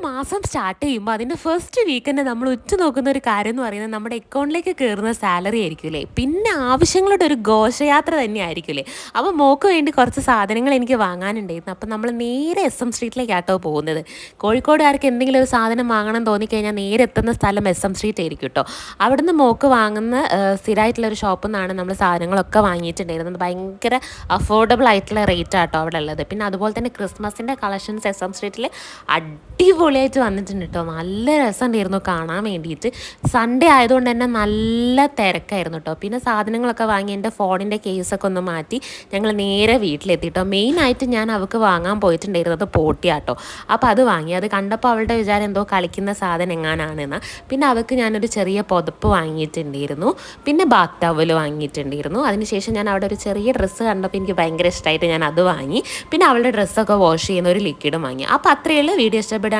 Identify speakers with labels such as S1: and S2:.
S1: മാസം സ്റ്റാർട്ട് ചെയ്യുമ്പോൾ അതിൻ്റെ ഫസ്റ്റ് വീക്ക് തന്നെ നമ്മൾ ഉറ്റുനോക്കുന്ന ഒരു കാര്യം എന്ന് പറയുന്നത് നമ്മുടെ അക്കൗണ്ടിലേക്ക് കയറുന്ന സാലറി ആയിരിക്കില്ലേ. പിന്നെ ആവശ്യങ്ങളുടെ ഒരു ഘോഷയാത്ര തന്നെ ആയിരിക്കില്ലേ. അപ്പോൾ മോൾക്ക് വേണ്ടി കുറച്ച് സാധനങ്ങൾ എനിക്ക് വാങ്ങാനുണ്ടായിരുന്നു. അപ്പം നമ്മൾ നേരെ SM സ്ട്രീറ്റിലേക്കാട്ടോ പോകുന്നത്. കോഴിക്കോടുകാർക്ക് എന്തെങ്കിലും ഒരു സാധനം വാങ്ങണം തോന്നിക്കഴിഞ്ഞാൽ നേരെ എത്തുന്ന സ്ഥലം SM സ്ട്രീറ്റ് ആയിരിക്കും കേട്ടോ. അവിടുന്ന് മോൾക്ക് വാങ്ങുന്ന സ്ഥിരമായിട്ടുള്ളൊരു ഷോപ്പിൽ നിന്നാണ് നമ്മൾ സാധനങ്ങളൊക്കെ വാങ്ങിയിട്ടുണ്ടായിരുന്നത്. ഭയങ്കര അഫോർഡബിൾ ആയിട്ടുള്ള റേറ്റ് ആട്ടോ അവിടെ ഉള്ളത്. പിന്നെ അതുപോലെ തന്നെ ക്രിസ്മസിൻ്റെ കളക്ഷൻസ് SM സ്ട്രീറ്റിൽ അടിപൊളിയായിട്ട് വന്നിട്ടുണ്ട് കേട്ടോ. നല്ല രസമുണ്ടായിരുന്നു കാണാൻ വേണ്ടിയിട്ട്. സൺഡേ ആയതുകൊണ്ട് തന്നെ നല്ല തിരക്കായിരുന്നു കേട്ടോ. പിന്നെ സാധനങ്ങളൊക്കെ വാങ്ങി എൻ്റെ ഫോണിൻ്റെ കേസൊക്കെ ഒന്ന് മാറ്റി ഞങ്ങൾ നേരെ വീട്ടിലെത്തി കേട്ടോ. മെയിനായിട്ട് ഞാൻ അവൾക്ക് വാങ്ങാൻ പോയിട്ടുണ്ടായിരുന്നത് പോട്ടിയാട്ടോ. അപ്പോൾ അത് വാങ്ങി. അത് കണ്ടപ്പോൾ അവളുടെ വിചാരം എന്തോ കളിക്കുന്ന സാധനം എങ്ങാനാണെന്ന്. പിന്നെ അവൾക്ക് ഞാനൊരു ചെറിയ പുതപ്പ് വാങ്ങിയിട്ടുണ്ടായിരുന്നു. പിന്നെ ബാത്ത് ടവൽ വാങ്ങിയിട്ടുണ്ടായിരുന്നു. അതിനുശേഷം ഞാൻ അവിടെ ഒരു ചെറിയ ഡ്രസ്സ് കണ്ടപ്പോൾ എനിക്ക് ഭയങ്കര ഇഷ്ടമായിട്ട് ഞാൻ അത് വാങ്ങി. പിന്നെ അവളുടെ ഡ്രസ്സൊക്കെ വാഷ് ചെയ്യുന്ന ഒരു ലിക്വിഡും വാങ്ങി. അപ്പോൾ അത്രയേ ഉള്ളൂ. വീഡിയോ ഇഷ്ടപ്പെടുകയാണെങ്കിൽ